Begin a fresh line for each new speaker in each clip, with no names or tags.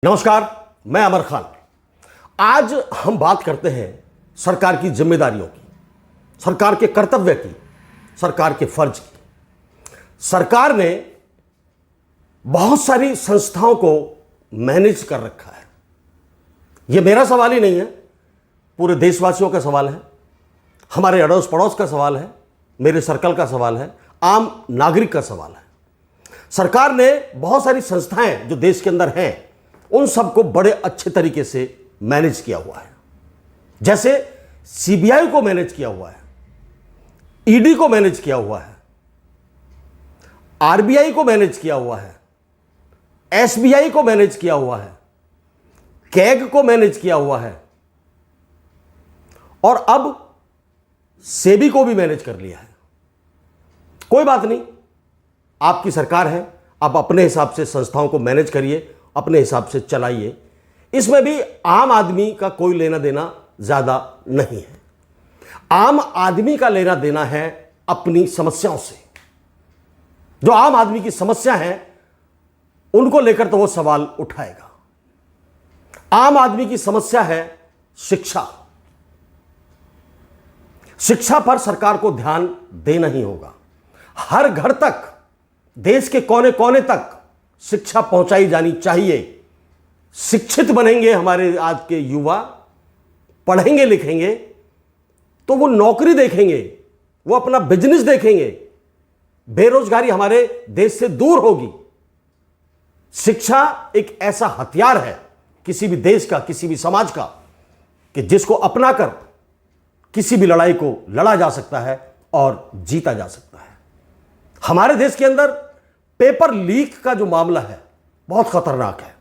नमस्कार, मैं अमर खान। आज हम बात करते हैं सरकार की जिम्मेदारियों की, सरकार के कर्तव्य की, सरकार के फर्ज की। सरकार ने बहुत सारी संस्थाओं को मैनेज कर रखा है। यह मेरा सवाल ही नहीं है, पूरे देशवासियों का सवाल है, हमारे अड़ोस पड़ोस का सवाल है, मेरे सर्कल का सवाल है, आम नागरिक का सवाल है। सरकार ने बहुत सारी संस्थाएं जो देश के अंदर हैं उन सबको बड़े अच्छे तरीके से मैनेज किया हुआ है। जैसे सीबीआई को मैनेज किया हुआ है, ईडी को मैनेज किया हुआ है, आरबीआई को मैनेज किया हुआ है, एसबीआई को मैनेज किया हुआ है, कैग को मैनेज किया हुआ है और अब सेबी को भी मैनेज कर लिया है। कोई बात नहीं, आपकी सरकार है, आप अपने हिसाब से संस्थाओं को मैनेज करिए, अपने हिसाब से चलाइए। इसमें भी आम आदमी का कोई लेना देना ज्यादा नहीं है। आम आदमी का लेना देना है अपनी समस्याओं से। जो आम आदमी की समस्या है उनको लेकर तो वो सवाल उठाएगा। आम आदमी की समस्या है शिक्षा। शिक्षा पर सरकार को ध्यान देना ही होगा। हर घर तक, देश के कोने कोने तक शिक्षा पहुंचाई जानी चाहिए। शिक्षित बनेंगे हमारे आज के युवा, पढ़ेंगे लिखेंगे तो वो नौकरी देखेंगे, वो अपना बिजनेस देखेंगे, बेरोजगारी हमारे देश से दूर होगी। शिक्षा एक ऐसा हथियार है किसी भी देश का, किसी भी समाज का, कि जिसको अपनाकर किसी भी लड़ाई को लड़ा जा सकता है और जीता जा सकता है। हमारे देश के अंदर पेपर लीक का जो मामला है बहुत खतरनाक है,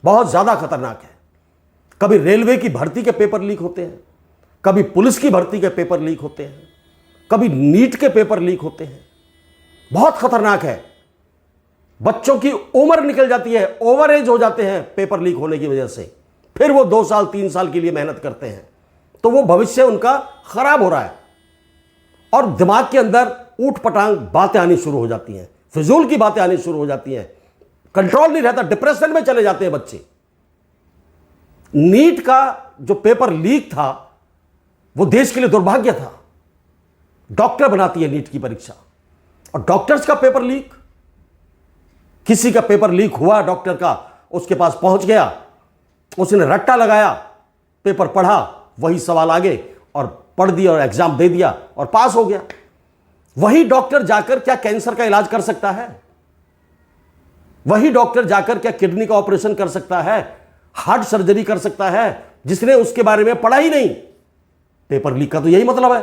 बहुत ज्यादा खतरनाक है। कभी रेलवे की भर्ती के पेपर लीक होते हैं, कभी पुलिस की भर्ती के पेपर लीक होते हैं, कभी नीट के पेपर लीक होते हैं। बहुत खतरनाक है। बच्चों की उम्र निकल जाती है, ओवर एज हो जाते हैं पेपर लीक होने की वजह से। फिर वो 2 साल 3 साल के लिए मेहनत करते हैं तो वो भविष्य उनका खराब हो रहा है और दिमाग के अंदर ऊट पटांग बातें आनी शुरू हो जाती हैं, फिजूल की बातें आनी शुरू हो जाती हैं, कंट्रोल नहीं रहता, डिप्रेशन में चले जाते हैं बच्चे। नीट का जो पेपर लीक था वो देश के लिए दुर्भाग्य था। डॉक्टर बनाती है नीट की परीक्षा और डॉक्टर्स का पेपर लीक, किसी का पेपर लीक हुआ, डॉक्टर का उसके पास पहुंच गया, उसने रट्टा लगाया, पेपर पढ़ा, वही सवाल आगे और पढ़ दिया और एग्जाम दे दिया और पास हो गया। वही डॉक्टर जाकर क्या कैंसर का इलाज कर सकता है? वही डॉक्टर जाकर क्या किडनी का ऑपरेशन कर सकता है, हार्ट सर्जरी कर सकता है, जिसने उसके बारे में पढ़ा ही नहीं? पेपर लीक का तो यही मतलब है।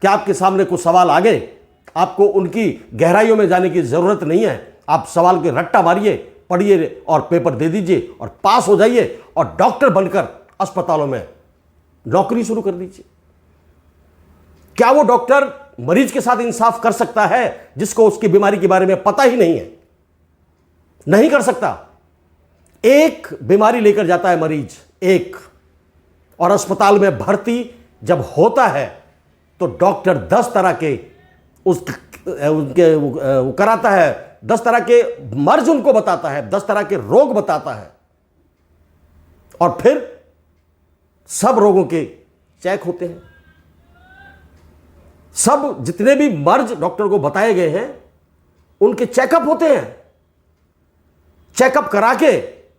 क्या आपके सामने कुछ सवाल आ गए, आपको उनकी गहराइयों में जाने की जरूरत नहीं है, आप सवाल के रट्टा मारिए, पढ़िए और पेपर दे दीजिए और पास हो जाइए और डॉक्टर बनकर अस्पतालों में नौकरी शुरू कर दीजिए। क्या वो डॉक्टर मरीज के साथ इंसाफ कर सकता है जिसको उसकी बीमारी के बारे में पता ही नहीं है? नहीं कर सकता। एक बीमारी लेकर जाता है मरीज, एक, और अस्पताल में भर्ती जब होता है तो डॉक्टर 10 तरह के वो कराता है, 10 तरह के मर्ज उनको बताता है, 10 तरह के रोग बताता है और फिर सब रोगों के चेक होते हैं। सब जितने भी मर्ज डॉक्टर को बताए गए हैं उनके चेकअप होते हैं। चेकअप करा के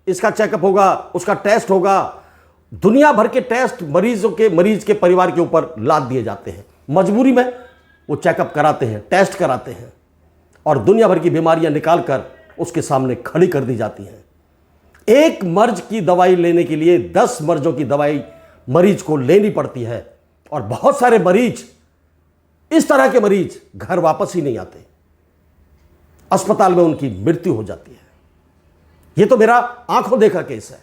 इसका चेकअप होगा, उसका टेस्ट होगा, दुनिया भर के टेस्ट मरीज के परिवार के ऊपर लाद दिए जाते हैं। मजबूरी में वो चेकअप कराते हैं, टेस्ट कराते हैं और दुनिया भर की बीमारियां निकालकर उसके सामने खड़ी कर दी जाती हैं। एक मर्ज की दवाई लेने के लिए 10 मर्जों की दवाई मरीज को लेनी पड़ती है और बहुत सारे मरीज, इस तरह के मरीज घर वापस ही नहीं आते, अस्पताल में उनकी मृत्यु हो जाती है। यह तो मेरा आंखों देखा केस है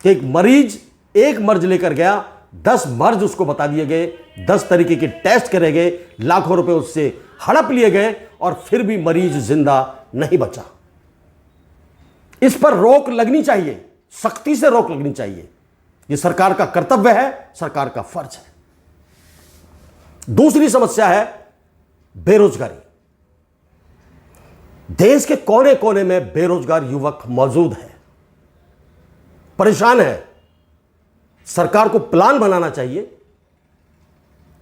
कि एक मरीज एक मर्ज लेकर गया, 10 मर्ज उसको बता दिए गए, 10 तरीके के टेस्ट करे गए, लाखों रुपए उससे हड़प लिए गए और फिर भी मरीज जिंदा नहीं बचा। इस पर रोक लगनी चाहिए, सख्ती से रोक लगनी चाहिए। यह सरकार का कर्तव्य है, सरकार का फर्ज है। दूसरी समस्या है बेरोजगारी। देश के कोने कोने में बेरोजगार युवक मौजूद हैं। परेशान है। सरकार को प्लान बनाना चाहिए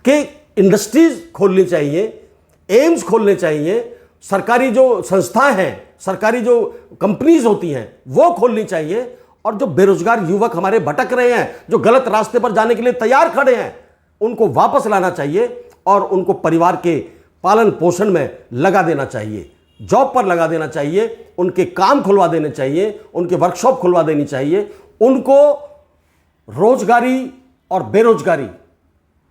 कि इंडस्ट्रीज खोलनी चाहिए, एम्स खोलने चाहिए, सरकारी जो संस्थाएं हैं, सरकारी जो कंपनीज होती हैं वो खोलनी चाहिए, और जो बेरोजगार युवक हमारे भटक रहे हैं, जो गलत रास्ते पर जाने के लिए तैयार खड़े हैं, उनको वापस लाना चाहिए और उनको परिवार के पालन पोषण में लगा देना चाहिए, जॉब पर लगा देना चाहिए, उनके काम खुलवा देने चाहिए, उनके वर्कशॉप खुलवा देनी चाहिए। उनको रोजगारी और बेरोजगारी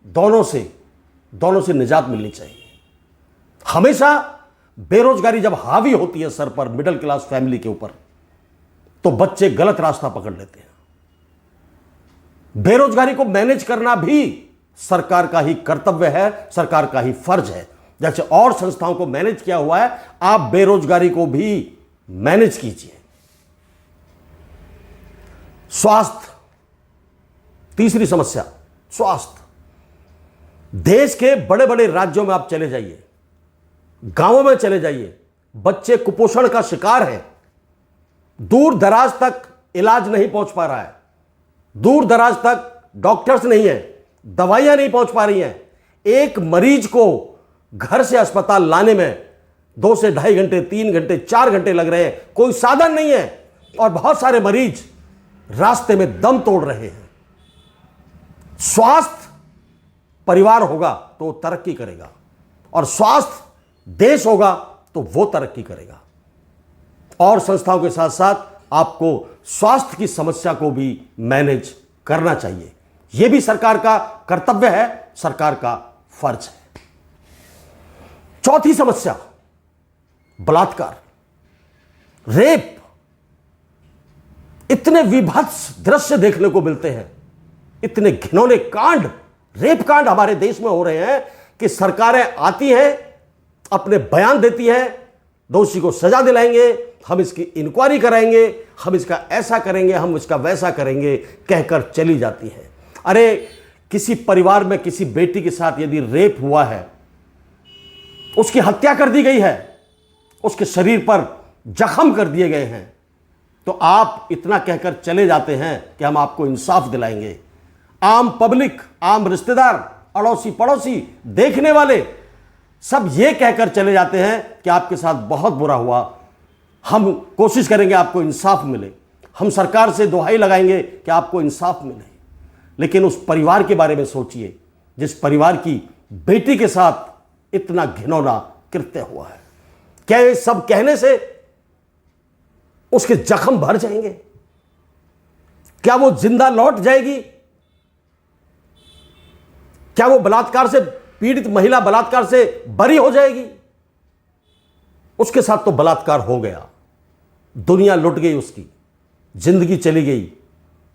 दोनों से निजात मिलनी चाहिए। हमेशा बेरोजगारी जब हावी होती है सर पर, मिडिल क्लास फैमिली के ऊपर, तो बच्चे गलत रास्ता पकड़ लेते हैं। बेरोजगारी को मैनेज करना भी सरकार का ही कर्तव्य है, सरकार का ही फर्ज है। जैसे और संस्थाओं को मैनेज किया हुआ है, आप बेरोजगारी को भी मैनेज कीजिए। स्वास्थ्य, तीसरी समस्या स्वास्थ्य। देश के बड़े बड़े राज्यों में आप चले जाइए, गांवों में चले जाइए, बच्चे कुपोषण का शिकार हैं। दूर दराज तक इलाज नहीं पहुंच पा रहा है, दूर दराज तक डॉक्टर्स नहीं है, दवाइयां नहीं पहुंच पा रही हैं। एक मरीज को घर से अस्पताल लाने में 2 से ढाई घंटे, 3 घंटे, 4 घंटे लग रहे हैं, कोई साधन नहीं है, और बहुत सारे मरीज रास्ते में दम तोड़ रहे हैं। स्वास्थ्य परिवार होगा तो वो तरक्की करेगा, और स्वास्थ्य देश होगा तो वो तरक्की करेगा। और संस्थाओं के साथ साथ आपको स्वास्थ्य की समस्या को भी मैनेज करना चाहिए। यह भी सरकार का कर्तव्य है, सरकार का फर्ज है। चौथी समस्या बलात्कार, रेप। इतने विभत्स दृश्य देखने को मिलते हैं, इतने घिनौने कांड, रेप कांड हमारे देश में हो रहे हैं कि सरकारें आती हैं, अपने बयान देती हैं, दोषी को सजा दिलाएंगे, हम इसकी इंक्वायरी कराएंगे, हम इसका ऐसा करेंगे, हम इसका वैसा करेंगे, कहकर चली जाती हैं। अरे किसी परिवार में किसी बेटी के साथ यदि रेप हुआ है, उसकी हत्या कर दी गई है, उसके शरीर पर जख्म कर दिए गए हैं, तो आप इतना कहकर चले जाते हैं कि हम आपको इंसाफ दिलाएंगे। आम पब्लिक, आम रिश्तेदार, अड़ोसी पड़ोसी, देखने वाले सब ये कहकर चले जाते हैं कि आपके साथ बहुत बुरा हुआ, हम कोशिश करेंगे आपको इंसाफ मिले, हम सरकार से दुहाई लगाएंगे कि आपको इंसाफ मिले। लेकिन उस परिवार के बारे में सोचिए जिस परिवार की बेटी के साथ इतना घिनौना कृत्य हुआ है। क्या ये सब कहने से उसके जख्म भर जाएंगे? क्या वो जिंदा लौट जाएगी? क्या वो बलात्कार से पीड़ित महिला बलात्कार से बरी हो जाएगी? उसके साथ तो बलात्कार हो गया, दुनिया लुट गई, उसकी जिंदगी चली गई,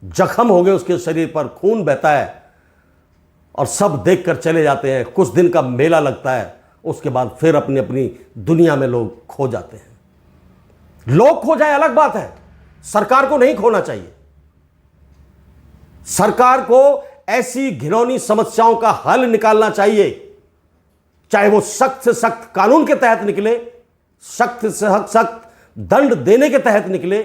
जख्म हो गए उसके शरीर पर, खून बहता है, और सब देखकर चले जाते हैं। कुछ दिन का मेला लगता है, उसके बाद फिर अपनी अपनी दुनिया में लोग खो जाते हैं। लोग खो जाए अलग बात है, सरकार को नहीं खोना चाहिए। सरकार को ऐसी घिनौनी समस्याओं का हल निकालना चाहिए, चाहे वो सख्त से सख्त कानून के तहत निकले, सख्त से सख्त दंड देने के तहत निकले।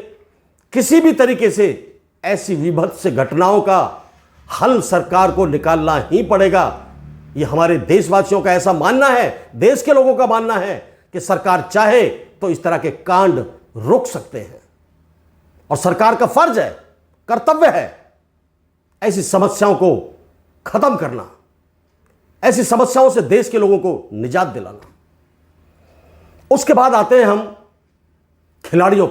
किसी भी तरीके से ऐसी विभत्स घटनाओं का हल सरकार को निकालना ही पड़ेगा। ये हमारे देशवासियों का ऐसा मानना है, देश के लोगों का मानना है कि सरकार चाहे तो इस तरह के कांड रोक सकते हैं, और सरकार का फर्ज है, कर्तव्य है ऐसी समस्याओं को खत्म करना, ऐसी समस्याओं से देश के लोगों को निजात दिलाना। उसके बाद आते हैं हम खिलाड़ियों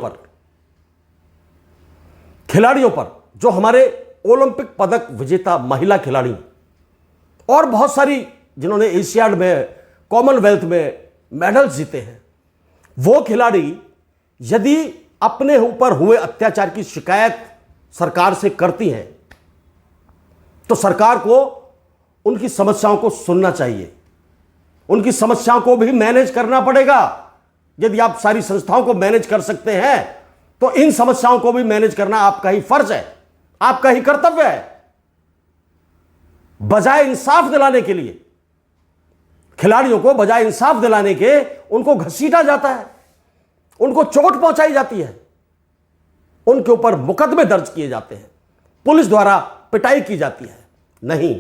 पर जो हमारे ओलंपिक पदक विजेता महिला खिलाड़ी और बहुत सारी जिन्होंने एशियाड में, कॉमनवेल्थ में मेडल्स जीते हैं, वो खिलाड़ी यदि अपने ऊपर हुए अत्याचार की शिकायत सरकार से करती हैं तो सरकार को उनकी समस्याओं को सुनना चाहिए, उनकी समस्याओं को भी मैनेज करना पड़ेगा। यदि आप सारी संस्थाओं को मैनेज कर सकते हैं तो इन समस्याओं को भी मैनेज करना आपका ही फर्ज है, आपका ही कर्तव्य है। बजाय इंसाफ दिलाने के लिए, खिलाड़ियों को बजाय इंसाफ दिलाने के उनको घसीटा जाता है, उनको चोट पहुंचाई जाती है, उनके ऊपर मुकदमे दर्ज किए जाते हैं, पुलिस द्वारा पिटाई की जाती है। नहीं,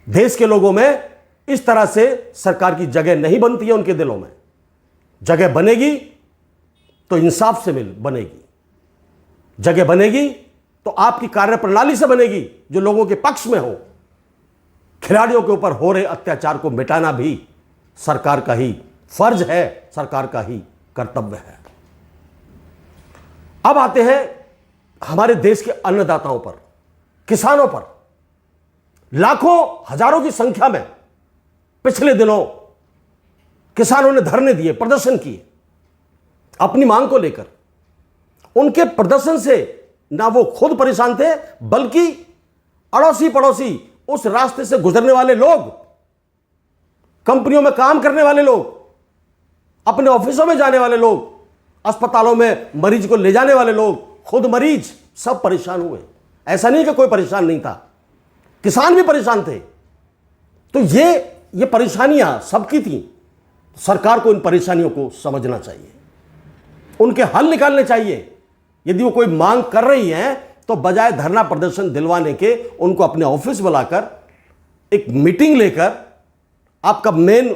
देश के लोगों में इस तरह से सरकार की जगह नहीं बनती है। उनके दिलों में जगह बनेगी तो इंसाफ से बनेगी, जगह बनेगी तो आपकी कार्यप्रणाली से बनेगी जो लोगों के पक्ष में हो। खिलाड़ियों के ऊपर हो रहे अत्याचार को मिटाना भी सरकार का ही फर्ज है, सरकार का ही कर्तव्य है। अब आते हैं हमारे देश के अन्नदाताओं पर, किसानों पर। लाखों हजारों की संख्या में पिछले दिनों किसानों ने धरने दिए, प्रदर्शन किए अपनी मांग को लेकर। उनके प्रदर्शन से ना वो खुद परेशान थे, बल्कि अड़ोसी पड़ोसी, उस रास्ते से गुजरने वाले लोग, कंपनियों में काम करने वाले लोग, अपने ऑफिसों में जाने वाले लोग, अस्पतालों में मरीज को ले जाने वाले लोग, खुद मरीज, सब परेशान हुए। ऐसा नहीं कि कोई परेशान नहीं था, किसान भी परेशान थे। तो ये परेशानियां सबकी थी। सरकार को इन परेशानियों को समझना चाहिए, उनके हल निकालने चाहिए। यदि वो कोई मांग कर रही हैं तो बजाय धरना प्रदर्शन दिलवाने के उनको अपने ऑफिस बुलाकर एक मीटिंग लेकर, आपका मेन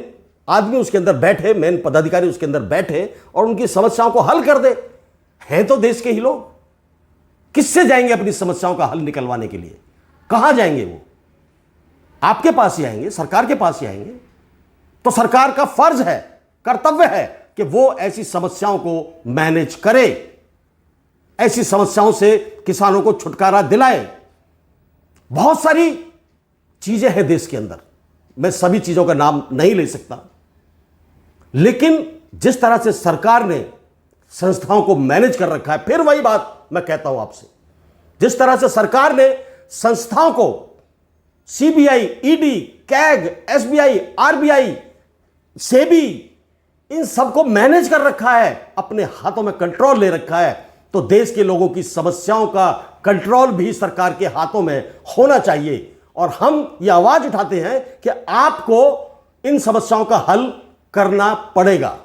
आदमी उसके अंदर बैठे, मेन पदाधिकारी उसके अंदर बैठे और उनकी समस्याओं को हल कर दे। हैं तो देश के ही लोग, किससे जाएंगे अपनी समस्याओं का हल निकलवाने के लिए? कहां जाएंगे? वो आपके पास ही आएंगे, सरकार के पास ही आएंगे। तो सरकार का फर्ज है, कर्तव्य है कि वो ऐसी समस्याओं को मैनेज करे, ऐसी समस्याओं से किसानों को छुटकारा दिलाए। बहुत सारी चीजें हैं देश के अंदर, मैं सभी चीजों का नाम नहीं ले सकता, लेकिन जिस तरह से सरकार ने संस्थाओं को मैनेज कर रखा है, फिर वही बात मैं कहता हूं आपसे, जिस तरह से सरकार ने संस्थाओं को CBI, ED, CAG, SBI, RBI, SEBI, इन सबको मैनेज कर रखा है, अपने हाथों में कंट्रोल ले रखा है, तो देश के लोगों की समस्याओं का कंट्रोल भी सरकार के हाथों में होना चाहिए। और हम ये आवाज उठाते हैं कि आपको इन समस्याओं का हल करना पड़ेगा।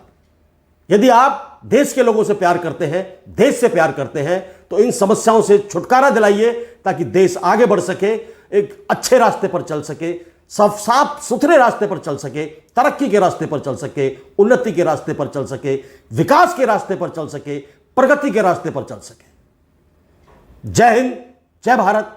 यदि आप देश के लोगों से प्यार करते हैं, देश से प्यार करते हैं, तो इन समस्याओं से छुटकारा दिलाइए ताकि देश आगे बढ़ सके, एक अच्छे रास्ते पर चल सके, साफ सुथरे रास्ते पर चल सके, तरक्की के रास्ते पर चल सके, उन्नति के रास्ते पर चल सके, विकास के रास्ते पर चल सके, प्रगति के रास्ते पर चल सके। जय हिंद, जय भारत।